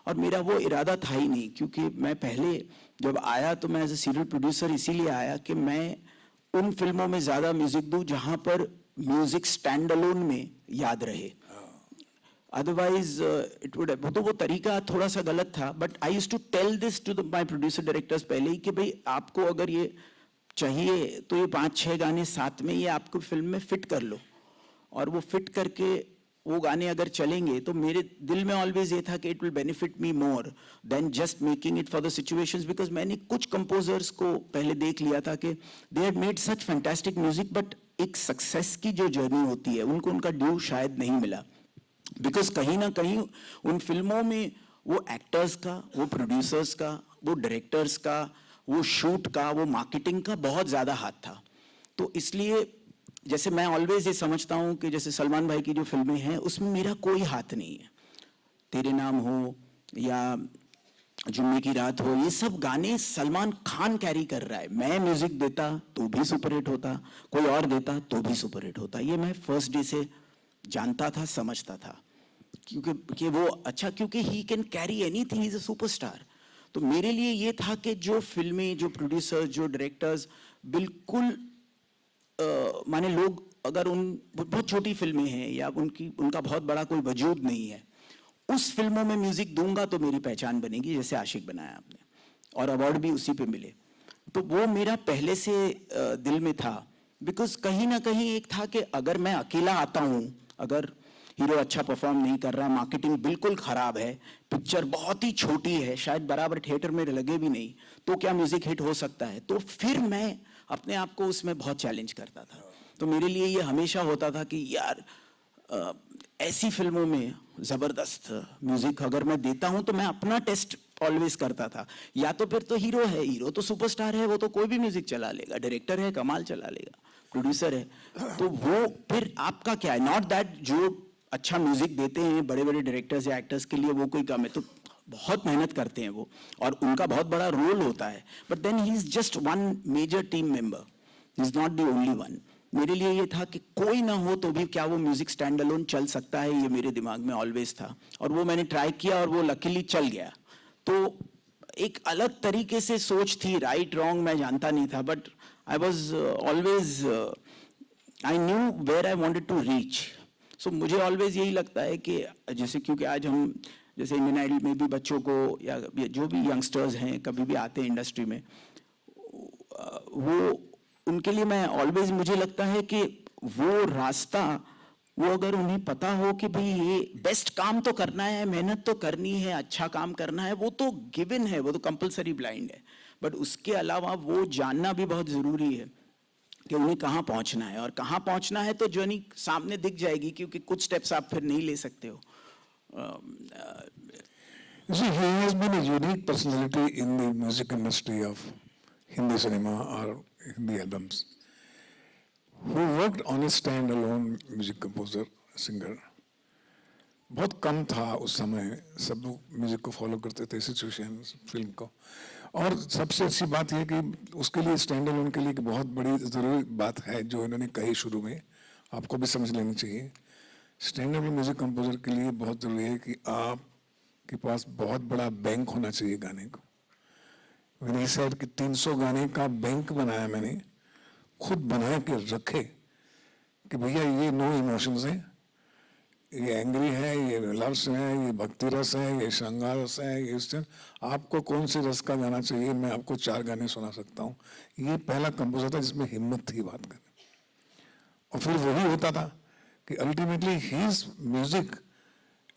और मेरा वो इरादा था ही नहीं, क्योंकि मैं पहले जब आया तो मैं एज ए सीरियल प्रोड्यूसर इसीलिए आया कि मैं उन फिल्मों में ज़्यादा म्यूज़िक दूँ जहाँ पर म्यूज़िक स्टैंड अलोन में याद रहे। अदरवाइज इट वुड, तो वो तरीका थोड़ा सा गलत था, but I used to tell this to my producer directors पहले ही कि भाई आपको अगर ये चाहिए तो ये 5-6 गाने साथ में ये आपको फिल्म में फिट कर लो, और वो फिट करके वो गाने अगर चलेंगे तो मेरे दिल में ऑलवेज ये था कि it will benefit me more than just making it for the situations, because मैंने कुछ कंपोजर्स को पहले देख लिया था कि they had made such fantastic music, but एक सक्सेस की जो जर्नी होती है उनको उनका ड्यू शायद नहीं मिला, बिकॉज कहीं ना कहीं उन फिल्मों में वो एक्टर्स का, वो प्रोड्यूसर्स का, वो डायरेक्टर्स का, वो शूट का, वो मार्केटिंग का बहुत ज़्यादा हाथ था। तो इसलिए जैसे मैं ऑलवेज ये समझता हूँ कि जैसे सलमान भाई की जो फिल्में हैं उसमें मेरा कोई हाथ नहीं है, तेरे नाम हो या जुम्मे की रात हो, ये सब गाने सलमान खान कैरी कर रहा है। मैं म्यूजिक देता तो भी सुपर हिट होता, कोई और देता तो भी सुपर हिट होता, ये मैं फर्स्ट डे से जानता था, समझता था, क्योंकि कि वो अच्छा, क्योंकि he can carry anything, is a superstar. तो मेरे लिए ये था कि जो फिल्में, जो प्रोड्यूसर्स, जो डायरेक्टर्स बिल्कुल माने लोग अगर उन बहुत छोटी फिल्में हैं या उनका बहुत बड़ा कोई वजूद नहीं है, उस फिल्मों में म्यूजिक दूंगा तो मेरी पहचान बनेगी, जैसे आशिक बनाया आपने और अवार्ड भी उसी पे मिले। तो वो मेरा पहले से दिल में था, बिकॉज कहीं ना कहीं एक था कि अगर मैं अकेला आता हूँ, अगर हीरो अच्छा परफॉर्म नहीं कर रहा, मार्केटिंग बिल्कुल खराब है, पिक्चर बहुत ही छोटी है, शायद बराबर थिएटर में लगे भी नहीं, तो क्या म्यूजिक हिट हो सकता है? तो फिर मैं अपने आप को उसमें बहुत चैलेंज करता था। तो मेरे लिए ये हमेशा होता था कि यार ऐसी फिल्मों में ज़बरदस्त म्यूजिक अगर मैं देता हूं तो मैं अपना टेस्ट ऑलवेज करता था, या तो फिर तो हीरो है, हीरो तो सुपरस्टार है, वो तो कोई भी म्यूजिक चला लेगा, डायरेक्टर है कमाल चला लेगा, प्रोड्यूसर है, तो वो फिर आपका क्या है? नॉट दैट जो अच्छा म्यूजिक देते हैं बड़े बड़े डायरेक्टर्स या एक्टर्स के लिए वो कोई कम है, तो बहुत मेहनत करते हैं वो और उनका बहुत बड़ा रोल होता है, but then he is just one major team member, he is not the only one. मेरे लिए ये था कि कोई ना हो तो भी क्या वो म्यूजिक स्टैंड अलोन चल सकता है, ये मेरे दिमाग में ऑलवेज था, और वो मैंने ट्राई किया और वो लकीली चल गया। तो एक अलग तरीके से सोच थी, राइट रॉन्ग मैं जानता नहीं था, but I was always, I knew where I wanted to reach. So मुझे ऑलवेज यही लगता है कि जैसे, क्योंकि आज हम जैसे इंडियन आइडल में भी बच्चों को या जो भी यंगस्टर्स हैं कभी भी आते हैं इंडस्ट्री में, वो उनके लिए मैं ऑलवेज, मुझे लगता है कि वो रास्ता, वो अगर उन्हें पता हो कि भाई ये बेस्ट काम तो करना है, मेहनत तो करनी है, अच्छा काम करना है, वो तो गिवन है, वो तो कंपलसरी ब्लाइंड है, बट उसके अलावा वो जानना भी बहुत ज़रूरी है कि उन्हें कहाँ पहुँचना है, और कहाँ पहुँचना है तो जर्नी सामने दिख जाएगी, क्योंकि कुछ स्टेप्स आप फिर नहीं ले सकते हो। See, he has been a unique personality in the music industry of Hindi cinema or Hindi albums, who worked on a stand-alone music composer, singer. बहुत कम था उस समय, सब लोग म्यूजिक को फॉलो करते थे, सिचुएशन फिल्म को। और सबसे अच्छी बात यह कि उसके लिए स्टैंड अलोन के लिए कि बहुत बड़ी ज़रूरी बात है जो इन्होंने कही शुरू में, आपको भी समझ लेनी चाहिए। स्टैंड अलोन म्यूजिक कंपोजर के लिए बहुत ज़रूरी है कि आपके पास बहुत बड़ा बैंक होना चाहिए गाने को। मैंने सर कि 300 गाने का बैंक बनाया, मैंने खुद बना के रखे कि भैया ये नो इमोशंस हैं, ये एंग्री है, ये लव्स है, ये भक्ति रस है, ये श्रृंगार रस है, ये इस आपको कौन से रस का गाना चाहिए, मैं आपको 4 गाने सुना सकता हूँ। ये पहला कंपोजर था जिसमें हिम्मत थी बात करने। और फिर वही होता था कि ultimately his music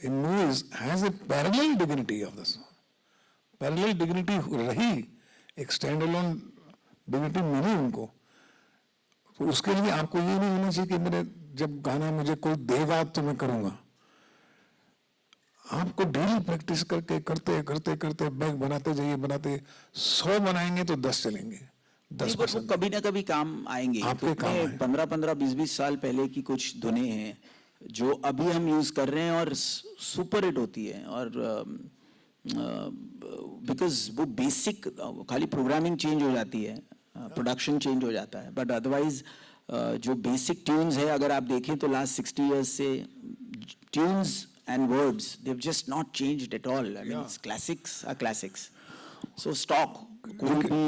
in movies has a parallel dignity of this, parallel dignity रही, एक स्टैंड अलोन डिग्निटी मिली उनको। तो उसके लिए आपको ये नहीं होना चाहिए कि मेरे जब गाना मुझे कोई देगा तो मैं करूंगा। आपको डेली प्रैक्टिस करके करते करते करते बैग बनाते जाइए, बनाते 100 बनाएंगे तो 10 चलेंगे, 10% कभी ना कभी काम आएंगे। आपके काम आए। 15-15, 20-20 साल पहले की कुछ धुनें हैं जो अभी हम यूज कर रहे हैं और सुपर हिट होती है, और बिकॉज वो बेसिक, खाली प्रोग्रामिंग चेंज हो जाती है, प्रोडक्शन चेंज हो जाता है, बट अदरवाइज जो बेसिक ट्यून्स है अगर आप देखें तो लास्ट 60 ईयर्स से tunes and words, they've just not changed at all. I mean, Yeah. it's classics are classics. So stock could be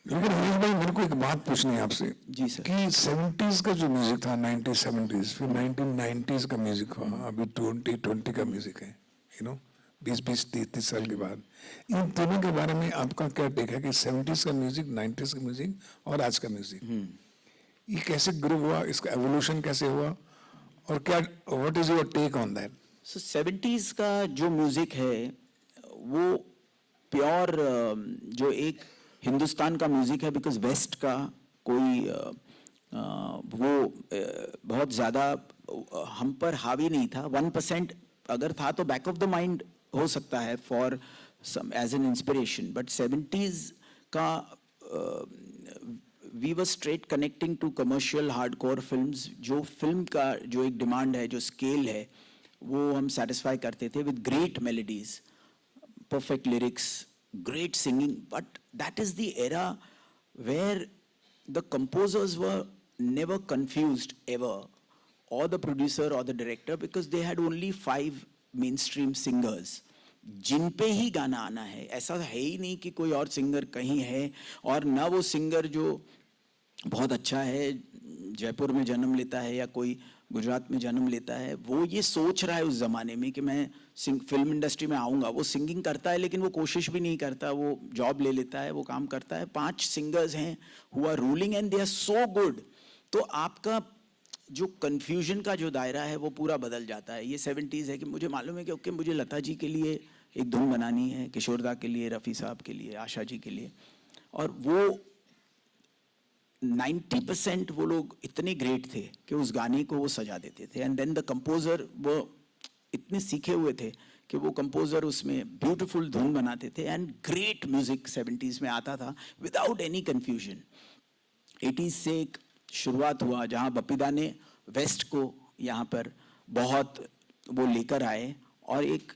लेकिन हरीश भाई मेरे को एक बात पूछनी है आपसे जी सर। कि 70s का जो म्यूजिक था 1970s फिर 1990s का म्यूजिक हुआ अभी 2020 का म्यूजिक है यू नो 20 30 साल के बाद इन दोनों के बारे में आपका क्या टेक है कि 70s का म्यूजिक 90s का म्यूजिक और आज का म्यूजिक ये कैसे ग्रो हुआ इसका एवोल्यूशन कैसे हुआ और क्या what is your take on that so 70s का जो म्यूजिक है वो प्योर जो एक हिंदुस्तान का म्यूजिक है बिकॉज वेस्ट का कोई वो बहुत ज़्यादा हम पर हावी नहीं था 1% अगर था तो बैक ऑफ द माइंड हो सकता है for some as an inspiration but 70s का we were straight connecting to commercial hardcore films जो फिल्म का जो एक डिमांड है जो स्केल है वो हम सेटिस्फाई करते थे with great melodies perfect lyrics, great singing, but that is the era where the composers were never confused ever, or the producer or the director, because they had only 5 mainstream singers. जिन पे ही गाना आना है ऐसा है ही नहीं कि कोई और सिंगर कहीं है और ना वो सिंगर जो बहुत अच्छा है जयपुर में जन्म लेता है या कोई गुजरात में जन्म लेता है वो ये सोच रहा है उस ज़माने में कि मैं फिल्म इंडस्ट्री में आऊँगा वो सिंगिंग करता है लेकिन वो कोशिश भी नहीं करता वो जॉब ले लेता है वो काम करता है 5 सिंगर्स हैं who are ruling and they are so good तो आपका जो कन्फ्यूजन का जो दायरा है वो पूरा बदल जाता है ये 70s है कि मुझे मालूम है कि ओके मुझे लता जी के लिए एक धुन बनानी है किशोरदा के लिए रफ़ी साहब के लिए आशा जी के लिए और वो 90% वो लोग इतने ग्रेट थे कि उस गाने को वो सजा देते थे एंड देन द कंपोजर वो इतने सीखे हुए थे कि वो कंपोजर उसमें ब्यूटीफुल धुन बनाते थे एंड ग्रेट म्यूजिक 70s में आता था विदाउट एनी कंफ्यूजन 80s से एक शुरुआत हुआ जहाँ बपीदा ने वेस्ट को यहाँ पर बहुत वो लेकर आए और एक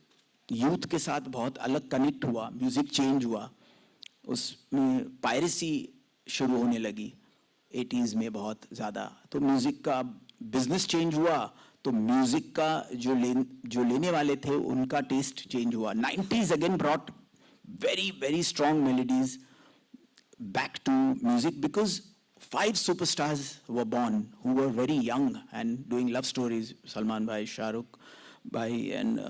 यूथ के साथ बहुत अलग कनेक्ट हुआ म्यूजिक चेंज हुआ उसमें पायरेसी शुरू होने लगी 80s में बहुत ज़्यादा तो म्यूज़िक का बिजनेस चेंज हुआ तो म्यूज़िक का जो लेने वाले थे उनका टेस्ट चेंज हुआ 90s again brought very very strong melodies back to music because 5 superstars were born who were very young and doing love stories Salman bhai Shahrukh bhai and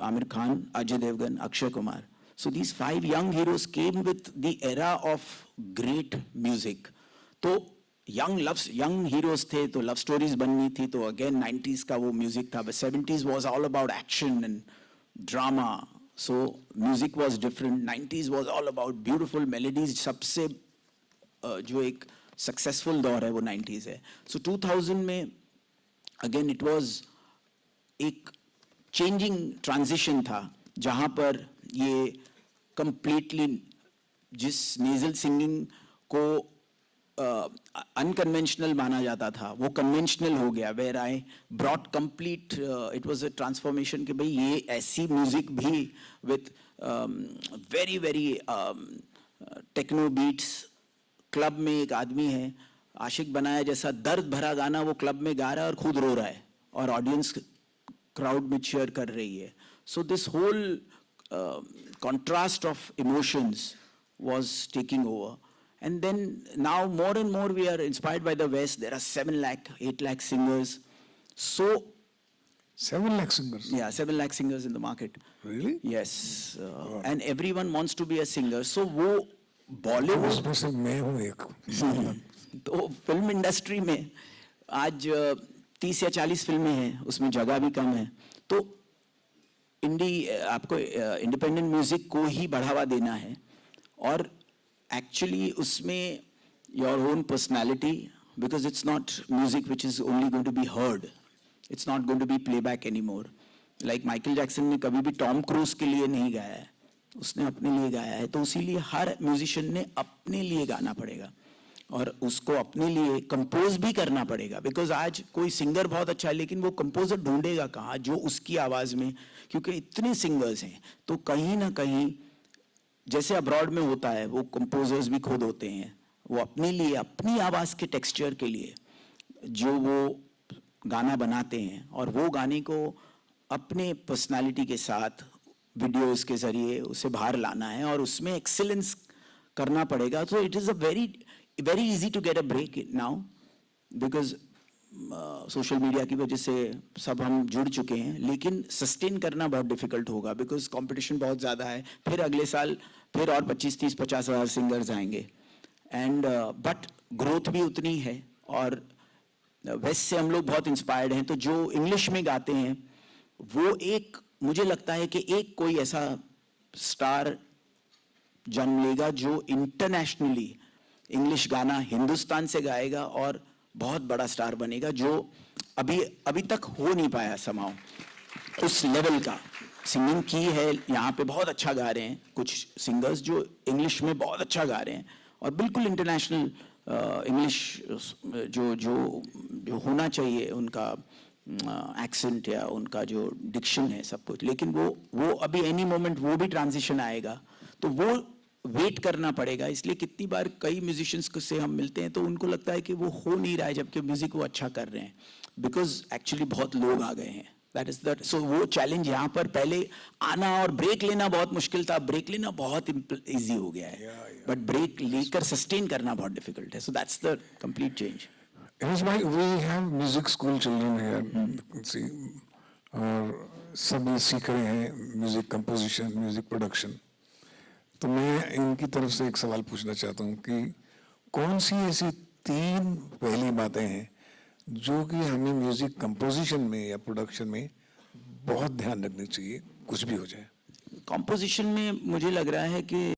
Amir Khan Ajay Devgan Akshay Kumar so these 5 young heroes came with the era of great music तो young heroes थे तो love stories बननी थी तो again 90s का वो music था but 70s was all about action and drama so music was different 90s was all about beautiful melodies सबसे जो एक सक्सेसफुल दौर है वो 90s है सो 2000 में अगेन इट वाज एक चेंजिंग ट्रांजिशन था जहाँ पर ये कंप्लीटली जिस नेजल सिंगिंग को अनकन्वेंशनल माना जाता था वो कन्वेंशनल हो गया where I brought complete it was a transformation कि भाई ये ऐसी म्यूजिक भी with very very techno beats club में एक आदमी है आशिक बनाया जैसा दर्द भरा गाना वो क्लब में गा रहा है और खुद रो रहा है और ऑडियंस क्राउड में चीयर कर रही है so this whole contrast of emotions was taking over and then now more and more we are inspired by the west there are 7 lakh 8 lakh singers so 7 lakh singers yeah 7 lakh singers in the market really yes and everyone wants to be a singer so wo Bollywood उसमें से मैं हूँ एक तो film industry में आज 30 या 40 फिल्में हैं उसमें जगह भी कम है तो आपको इंडिपेंडेंट म्यूजिक को ही बढ़ावा देना है और एक्चुअली उसमें your own personality because it's not music which is only going to be heard it's not going to be play back any more like Michael Jackson ने कभी भी टॉम क्रूज के लिए नहीं गाया है उसने अपने लिए गाया है तो इसीलिए हर म्यूजिशियन ने अपने लिए गाना पड़ेगा और उसको अपने लिए कंपोज भी करना पड़ेगा बिकॉज आज कोई सिंगर बहुत अच्छा है लेकिन वो कंपोजर ढूंढेगा कहाँ जो उसकी आवाज़ में क्योंकि इतने सिंगर्स हैं तो कहीं ना कहीं जैसे अब्रॉड में होता है वो कंपोजर्स भी खुद होते हैं वो अपने लिए अपनी आवाज़ के टेक्सचर के लिए जो वो गाना बनाते हैं और वो गाने को अपने पर्सनालिटी के साथ वीडियोस के जरिए उसे बाहर लाना है और उसमें एक्सीलेंस करना पड़ेगा, तो it is a very easy to get a break now, because social media की वजह से सब हम जुड़ चुके हैं, लेकिन सस्टेन करना बहुत डिफिकल्ट होगा बिकॉज कंपटीशन बहुत ज़्यादा है। फिर अगले साल फिर और 25-30-50 हज़ार सिंगर्स आएंगे एंड बट ग्रोथ भी उतनी है और वेस्ट से हम लोग बहुत इंस्पायर्ड हैं, तो जो इंग्लिश में गाते हैं वो एक, मुझे लगता है कि एक कोई ऐसा स्टार जन्म लेगा जो इंटरनेशनली इंग्लिश गाना हिंदुस्तान से गाएगा और बहुत बड़ा स्टार बनेगा, जो अभी तक हो नहीं पाया समाओ उस लेवल का। सिंगिंग की है यहाँ पे, बहुत अच्छा गा रहे हैं कुछ सिंगर्स जो इंग्लिश में बहुत अच्छा गा रहे हैं और बिल्कुल इंटरनेशनल इंग्लिश जो जो जो होना चाहिए उनका एक्सेंट या उनका जो डिक्शन है सब कुछ, लेकिन वो अभी एनी मोमेंट वो भी ट्रांजिशन आएगा, तो वो वेट करना पड़ेगा। इसलिए कितनी बार कई म्यूजिशियंस से हम मिलते हैं तो उनको लगता है कि वो हो नहीं रहा है जबकि म्यूजिक वो अच्छा कर रहे हैं, बिकॉज एक्चुअली बहुत लोग आ गए हैं। दैट इज दैट, सो वो चैलेंज यहाँ पर पहले आना और ब्रेक लेना बहुत मुश्किल था, ब्रेक लेना बहुत इजी हो गया है, बट ब्रेक लेकर सस्टेन करना बहुत डिफिकल्ट है। So that's the complete change. It why we have music school children here. See, और सब ये सीख रहे हैं म्यूजिक कंपोजिशन, म्यूजिक प्रोडक्शन। तो मैं इनकी तरफ से एक सवाल पूछना चाहता हूँ कि कौन सी ऐसी 3 पहली बातें हैं जो कि हमें म्यूजिक कंपोजिशन में या प्रोडक्शन में बहुत ध्यान रखनी चाहिए, कुछ भी हो जाए। कंपोजिशन में मुझे लग रहा है कि